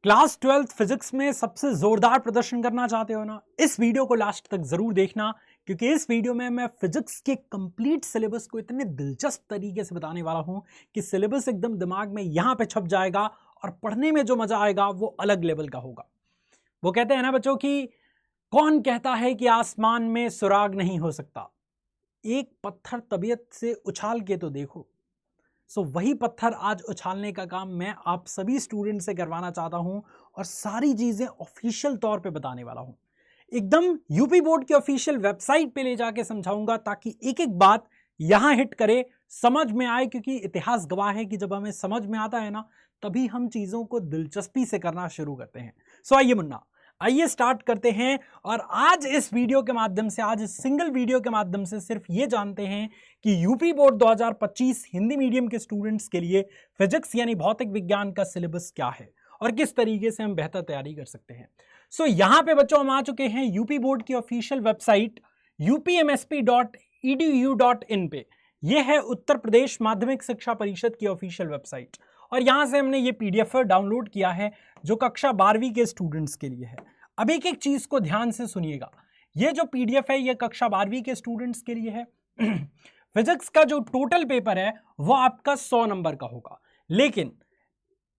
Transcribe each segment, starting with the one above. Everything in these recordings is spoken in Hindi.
क्लास 12th फिजिक्स में सबसे जोरदार प्रदर्शन करना चाहते हो ना, इस वीडियो को लास्ट तक जरूर देखना, क्योंकि इस वीडियो में मैं फिजिक्स के कंप्लीट सिलेबस को इतने दिलचस्प तरीके से बताने वाला हूं कि सिलेबस एकदम दिमाग में यहां पे छप जाएगा और पढ़ने में जो मजा आएगा वो अलग लेवल का होगा। वो कहते हैं ना बच्चों कि कौन कहता है कि आसमान में सुराग नहीं हो सकता, एक पत्थर तबीयत से उछाल के तो देखो। वही पत्थर आज उछालने का काम मैं आप सभी स्टूडेंट से करवाना चाहता हूं और सारी चीजें ऑफिशियल तौर पे बताने वाला हूं। एकदम यूपी बोर्ड की ऑफिशियल वेबसाइट पे ले जाके समझाऊंगा ताकि एक एक बात यहां हिट करे, समझ में आए, क्योंकि इतिहास गवाह है कि जब हमें समझ में आता है ना, तभी हम चीजों को दिलचस्पी से करना शुरू करते हैं। आइए मुन्ना, आइए स्टार्ट करते हैं। और आज इस वीडियो के माध्यम से, आज इस सिंगल वीडियो के माध्यम से सिर्फ ये जानते हैं कि यूपी बोर्ड 2025 हिंदी मीडियम के स्टूडेंट्स के लिए फिजिक्स यानी भौतिक विज्ञान का सिलेबस क्या है और किस तरीके से हम बेहतर तैयारी कर सकते हैं। यहां पे बच्चों हम आ चुके हैं यूपी बोर्ड की ऑफिशियल वेबसाइट upmsp.edu.in पे। यह है उत्तर प्रदेश माध्यमिक शिक्षा परिषद की ऑफिशियल वेबसाइट और यहां से हमने ये पीडीएफ डाउनलोड किया है जो कक्षा 12वीं के स्टूडेंट्स के लिए है। अब एक एक चीज को ध्यान से सुनिएगा, ये जो पीडीएफ है ये कक्षा 12वीं के स्टूडेंट्स के लिए है। फिजिक्स का जो टोटल पेपर है वो आपका 100 नंबर का होगा, लेकिन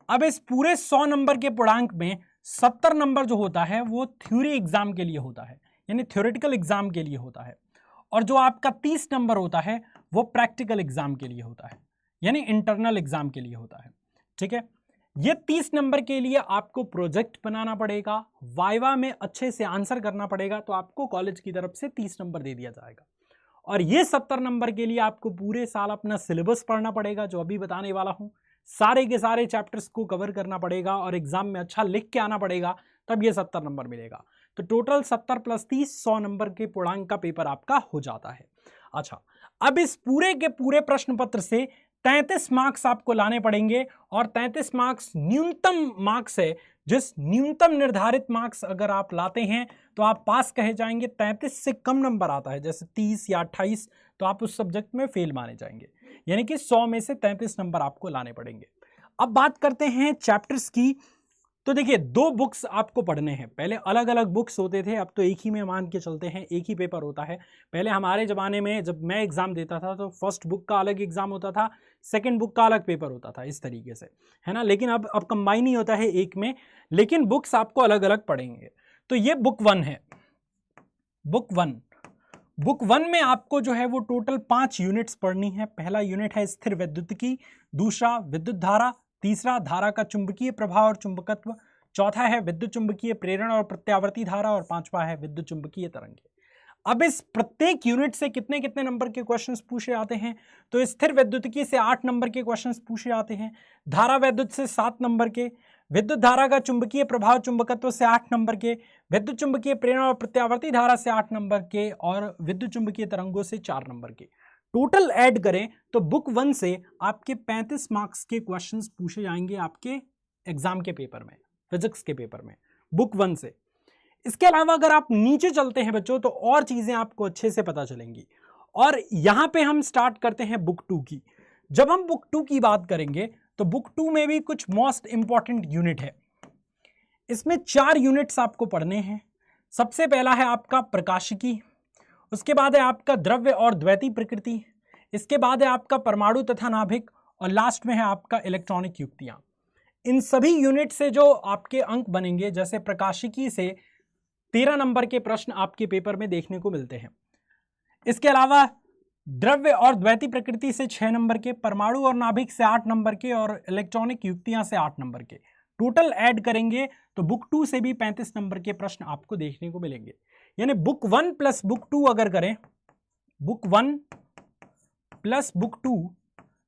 अब इस पूरे 100 नंबर के पूर्णांक में 70 नंबर जो होता है वो थ्योरी एग्जाम के लिए होता है, यानी थ्योरेटिकल एग्जाम के लिए होता है, और जो आपका 30 नंबर होता है वो प्रैक्टिकल एग्जाम के लिए होता है, यानी इंटरनल एग्जाम के लिए होता है। ठीक है, ये 30 नंबर के लिए आपको प्रोजेक्ट बनाना पड़ेगा, वाइवा में अच्छे से आंसर करना पड़ेगा, तो आपको कॉलेज की तरफ से 30 नंबर दे दिया जाएगा। और ये 70 नंबर के लिए आपको पूरे साल अपना सिलेबस पढ़ना पड़ेगा, जो अभी बताने वाला हूं। सारे के सारे चैप्टर्स को कवर करना पड़ेगा और एग्जाम में अच्छा लिख के आना पड़ेगा, तब ये 70 नंबर मिलेगा। तो टोटल 70 + 30 100 नंबर के पूर्णांक का पेपर आपका हो जाता है। अच्छा, अब इस पूरे के पूरे प्रश्न पत्र से 33 मार्क्स आपको लाने पड़ेंगे और 33 मार्क्स न्यूनतम मार्क्स है। जिस न्यूनतम निर्धारित मार्क्स अगर आप लाते हैं तो आप पास कहे जाएंगे। 33 से कम नंबर आता है जैसे 30 या 28 तो आप उस सब्जेक्ट में फेल माने जाएंगे, यानी कि 100 में से 33 नंबर आपको लाने पड़ेंगे। अब बात करते हैं चैप्टर्स की। तो देखिए, 2 बुक्स आपको पढ़ने हैं। पहले अलग अलग बुक्स होते थे, अब तो एक ही में मान के चलते हैं, एक ही पेपर होता है। पहले हमारे ज़माने में जब मैं एग्ज़ाम देता था तो फर्स्ट बुक का अलग एग्ज़ाम होता था, सेकंड बुक का अलग पेपर होता था, इस तरीके से, है ना। लेकिन अब कंबाइन ही होता है एक में, लेकिन बुक्स आपको अलग अलग पढ़ेंगे। तो ये बुक 1 है। बुक 1 में आपको जो है वो टोटल 5 यूनिट्स पढ़नी है। पहला यूनिट है स्थिर विद्युतिकी, दूसरा विद्युत धारा, तीसरा धारा का चुंबकीय प्रभाव और चुंबकत्व, चौथा है विद्युत चुंबकीय प्रेरण और प्रत्यावर्ती धारा, और पांचवा है विद्युत चुंबकीय तरंगे। अब इस प्रत्येक यूनिट से कितने कितने नंबर के क्वेश्चंस पूछे जाते हैं? तो स्थिर विद्युतिकी से 8 नंबर के क्वेश्चंस पूछे जाते हैं, धारा वैद्युत से 7 नंबर के, विद्युत धारा का चुंबकीय प्रभाव चुंबकत्व से 8 नंबर के, विद्युत चुंबकीय प्रेरण और प्रत्यावर्ती धारा से 8 नंबर के, और विद्युत चुंबकीय तरंगों से 4 नंबर के। टोटल ऐड करें तो बुक 1 से आपके 35 मार्क्स के क्वेश्चंस पूछे जाएंगे आपके एग्जाम के पेपर में, फिजिक्स के पेपर में, बुक 1 से। इसके अलावा अगर आप नीचे चलते हैं बच्चों तो और चीजें आपको अच्छे से पता चलेंगी। और यहां पे हम स्टार्ट करते हैं बुक 2 की। जब हम बुक 2 की बात करेंगे तो बुक 2 में भी कुछ मोस्ट इंपॉर्टेंट यूनिट है। इसमें 4 यूनिट्स आपको पढ़ने हैं। सबसे पहला है आपका प्रकाशिकी, उसके बाद है आपका द्रव्य और द्वैती प्रकृति, इसके बाद है आपका परमाणु तथा नाभिक, और लास्ट में है आपका इलेक्ट्रॉनिक युक्तियां। इन सभी यूनिट से जो आपके अंक बनेंगे, जैसे प्रकाशिकी से 13 नंबर के प्रश्न आपके पेपर में देखने को मिलते हैं। इसके अलावा द्रव्य और द्वैती प्रकृति से 6 नंबर के, परमाणु और नाभिक से 8 नंबर के, और इलेक्ट्रॉनिक युक्तियां से 8 नंबर के। टोटल ऐड करेंगे तो बुक 2 से भी 35 नंबर के प्रश्न आपको देखने को मिलेंगे। यानी बुक 1 प्लस बुक 2 अगर करें, बुक 1 प्लस बुक 2,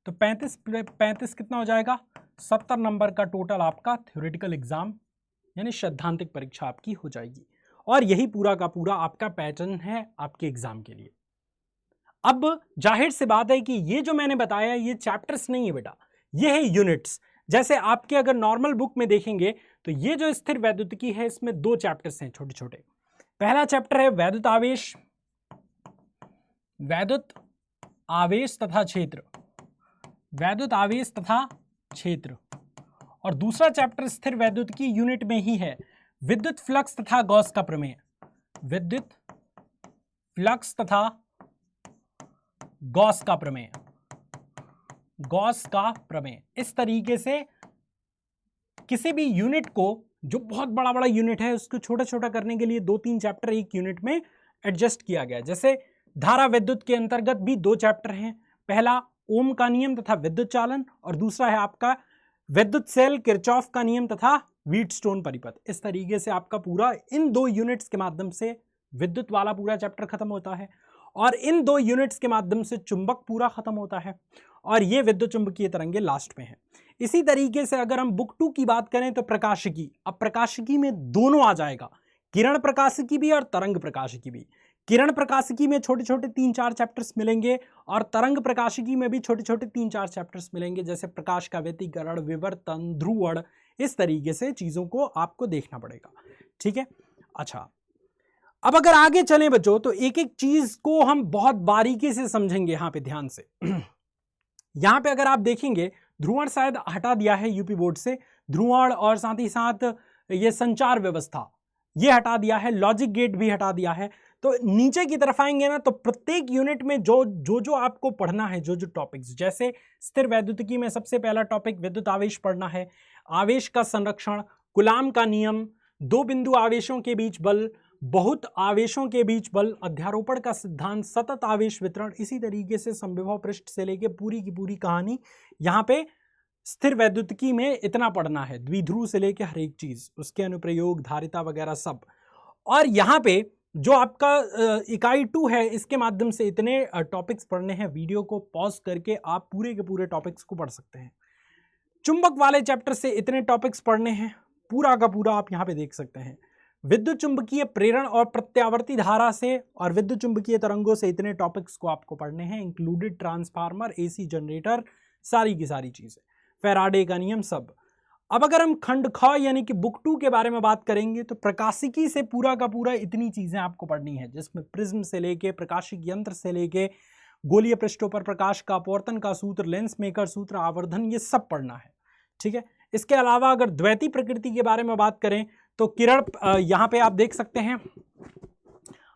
तो 35 कितना हो जाएगा? 70 नंबर का टोटल आपका थ्योरेटिकल एग्जाम यानी सैद्धांतिक परीक्षा आपकी हो जाएगी। और यही पूरा का पूरा आपका पैटर्न है आपके एग्जाम के लिए। अब जाहिर सी बात है कि ये जो मैंने बताया ये चैप्टर्स नहीं है बेटा, ये है यूनिट्स। जैसे आपके अगर नॉर्मल बुक में देखेंगे तो ये जो स्थिर वैद्युतिकी है इसमें 2 चैप्टर्स हैं छोटे छोटे। पहला चैप्टर है वैद्युत आवेश तथा क्षेत्र, वैद्युत आवेश तथा क्षेत्र, और दूसरा चैप्टर स्थिर वैद्युतिकी यूनिट में ही है, विद्युत फ्लक्स तथा गॉस का प्रमेय। विद्युत फ्लक्स तथा गॉस का प्रमेय, गॉस का प्रमेय। इस तरीके से किसी भी यूनिट को, जो बहुत बड़ा बड़ा यूनिट है, उसको छोटा छोटा करने के लिए 2-3 चैप्टर एक यूनिट में एडजस्ट किया गया। जैसे धारा विद्युत के अंतर्गत भी 2 चैप्टर हैं, पहला ओम का नियम तथा विद्युत चालन, और दूसरा है आपका विद्युत सेल, किरचॉफ का नियम तथा व्हीटस्टोन परिपथ। इस तरीके से आपका पूरा इन 2 यूनिट्स के माध्यम से विद्युत वाला पूरा चैप्टर खत्म होता है, और इन 2 यूनिट्स के माध्यम से चुंबक पूरा खत्म होता है, और ये विद्युत चुंबकीय तरंगे लास्ट में है। इसी तरीके से अगर हम बुक 2 की बात करें तो प्रकाशिकी, अब प्रकाशिकी में दोनों आ जाएगा, किरण प्रकाशिकी भी और तरंग प्रकाशिकी भी। किरण प्रकाशिकी में छोटे छोटे 3-4 चैप्टर्स मिलेंगे, और तरंग प्रकाशिकी में भी छोटे छोटे 3-4 चैप्टर्स मिलेंगे, जैसे प्रकाश का व्यतिकरण, विवर्तन, ध्रुवण। इस तरीके से चीजों को आपको देखना पड़ेगा, ठीक है। अच्छा, अब अगर आगे चलें बच्चों, तो एक एक चीज को हम बहुत बारीकी से समझेंगे यहां पे ध्यान से। यहां पे अगर आप देखेंगे, ध्रुवण शायद हटा दिया है यूपी बोर्ड से, ध्रुवण और साथ ही साथ ये संचार व्यवस्था ये हटा दिया है, लॉजिक गेट भी हटा दिया है। तो नीचे की तरफ आएंगे ना, तो प्रत्येक यूनिट में जो आपको पढ़ना है, जो टॉपिक्स, जैसे स्थिर वैद्युतिकी में सबसे पहला टॉपिक विद्युत आवेश पढ़ना है, आवेश का संरक्षण, कूलाम का नियम, 2 बिंदु आवेशों के बीच बल, बहुत आवेशों के बीच बल, अध्यारोपण का सिद्धांत, सतत आवेश वितरण। इसी तरीके से संविभव पृष्ठ से लेके पूरी की पूरी कहानी यहाँ पे स्थिर वैद्युतिकी में इतना पढ़ना है, द्विध्रुव से लेके हर एक चीज, उसके अनुप्रयोग, धारिता वगैरह सब। और यहाँ पे जो आपका इकाई 2 है, इसके माध्यम से इतने टॉपिक्स पढ़ने हैं, वीडियो को पॉज करके आप पूरे के पूरे टॉपिक्स को पढ़ सकते हैं। चुंबक वाले चैप्टर से इतने टॉपिक्स पढ़ने हैं, पूरा का पूरा आप यहाँ पे देख सकते हैं। विद्युत चुंबकीय प्रेरण और प्रत्यावर्ती धारा से और विद्युत चुंबकीय तरंगों से इतने टॉपिक्स को आपको पढ़ने हैं, इंक्लूडेड ट्रांसफार्मर, एसी जनरेटर, सारी की सारी चीजें, फैराडे का नियम, सब। अब अगर हम खंड ख यानी कि बुक 2 के बारे में बात करेंगे, तो प्रकाशिकी से पूरा का पूरा इतनी चीजें आपको पढ़नी है, जिसमें प्रिज्म से लेके, प्रकाशिक यंत्र से लेके, गोलीय पृष्ठों पर प्रकाश का अपवर्तन का सूत्र, लेंस मेकर सूत्र, आवर्धन, ये सब पढ़ना है, ठीक है। इसके अलावा अगर द्वैती प्रकृति के बारे में बात करें, तो किरण यहाँ पे आप देख सकते हैं,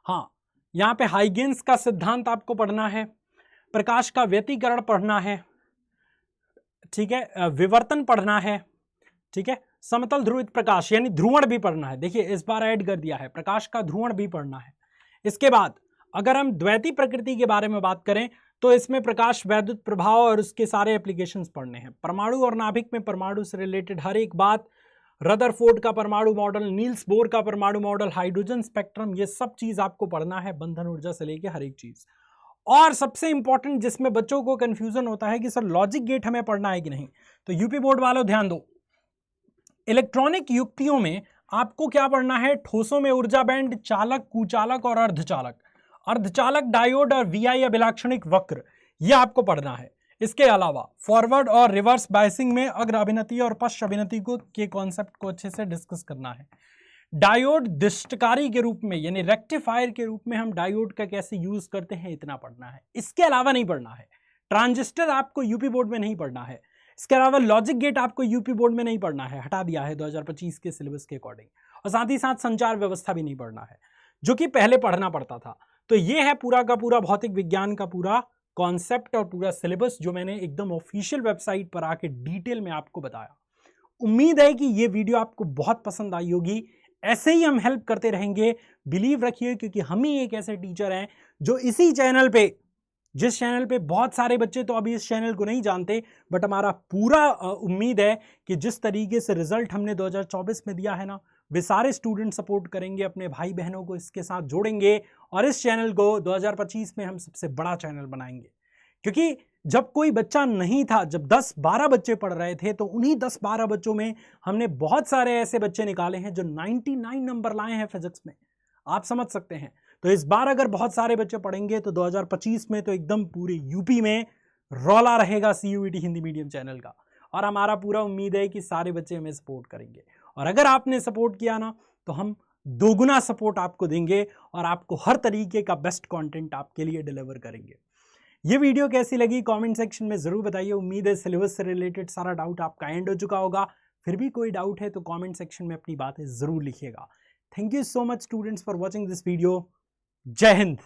हाँ, यहाँ पे हाइगेंस का सिद्धांत आपको पढ़ना है, प्रकाश का व्यतिकरण पढ़ना है, ठीक है, विवर्तन पढ़ना है, ठीक है, समतल ध्रुवित प्रकाश यानी ध्रुवण भी पढ़ना है। देखिए इस बार ऐड कर दिया है, प्रकाश का ध्रुवण भी पढ़ना है। इसके बाद अगर हम द्वैती प्रकृति के बारे में बात करें, तो इसमें प्रकाश वैद्युत प्रभाव और उसके सारे एप्लीकेशंस पढ़ने हैं। परमाणु और नाभिक में परमाणु से रिलेटेड हर एक बात, रदरफोर्ड का परमाणु मॉडल, नील्स बोर का परमाणु मॉडल, हाइड्रोजन स्पेक्ट्रम, ये सब चीज आपको पढ़ना है, बंधन ऊर्जा से लेकर हर एक चीज। और सबसे इंपॉर्टेंट, जिसमें बच्चों को कंफ्यूजन होता है कि सर लॉजिक गेट हमें पढ़ना है कि नहीं, तो यूपी बोर्ड वालों ध्यान दो, इलेक्ट्रॉनिक युक्तियों में आपको क्या पढ़ना है, ठोसों में ऊर्जा बैंड, चालक, कुचालक और अर्धचालक, अर्धचालक, डायोड और वीआई अभिलाक्षणिक वक्र, यह आपको पढ़ना है। इसके अलावा फॉरवर्ड और रिवर्स बायसिंग में अग्र अभिनति और पश्च अभिनति को के कॉन्सेप्ट को अच्छे से डिस्कस करना है। डायोड दिष्टकारी के रूप में यानी रेक्टिफायर के रूप में हम डायोड का कैसे यूज करते हैं, इतना पढ़ना है। इसके अलावा नहीं पढ़ना है। ट्रांजिस्टर आपको यूपी बोर्ड में नहीं पढ़ना है। इसके अलावा लॉजिक गेट आपको यूपी बोर्ड में नहीं पढ़ना है, हटा दिया है 2025 के सिलेबस के अकॉर्डिंग। और साथ ही साथ संचार व्यवस्था भी नहीं पढ़ना है, जो कि पहले पढ़ना पड़ता था। तो ये है पूरा का पूरा भौतिक विज्ञान का पूरा कॉन्सेप्ट और पूरा सिलेबस, जो मैंने एकदम ऑफिशियल वेबसाइट पर आके डिटेल में आपको बताया। उम्मीद है कि ये वीडियो आपको बहुत पसंद आई होगी। ऐसे ही हम हेल्प करते रहेंगे, बिलीव रखिए, क्योंकि हम ही एक ऐसे टीचर हैं जो इसी चैनल पे, जिस चैनल पे बहुत सारे बच्चे तो अभी इस चैनल को नहीं जानते, बट हमारा पूरा उम्मीद है कि जिस तरीके से रिजल्ट हमने 2024 में दिया है ना, वे सारे स्टूडेंट सपोर्ट करेंगे, अपने भाई बहनों को इसके साथ जोड़ेंगे और इस चैनल को 2025 में हम सबसे बड़ा चैनल बनाएंगे। क्योंकि जब कोई बच्चा नहीं था, जब 10-12 बच्चे पढ़ रहे थे, तो उन्हीं 10-12 बच्चों में हमने बहुत सारे ऐसे बच्चे निकाले हैं जो 99 नंबर लाए हैं फिजिक्स में। आप समझ सकते हैं। तो इस बार अगर बहुत सारे बच्चे पढ़ेंगे तो 2025 में तो एकदम पूरे यूपी में रौला रहेगा CUET हिंदी मीडियम चैनल का। और हमारा पूरा उम्मीद है कि सारे बच्चे हमें सपोर्ट करेंगे, और अगर आपने सपोर्ट किया ना, तो हम दोगुना सपोर्ट आपको देंगे और आपको हर तरीके का बेस्ट कंटेंट आपके लिए डिलीवर करेंगे। ये वीडियो कैसी लगी कमेंट सेक्शन में जरूर बताइए। उम्मीद है सिलेबस से रिलेटेड सारा डाउट आपका एंड हो चुका होगा। फिर भी कोई डाउट है तो कमेंट सेक्शन में अपनी बातें ज़रूर लिखिएगा। Thank you so much students for watching this video. जय हिंद।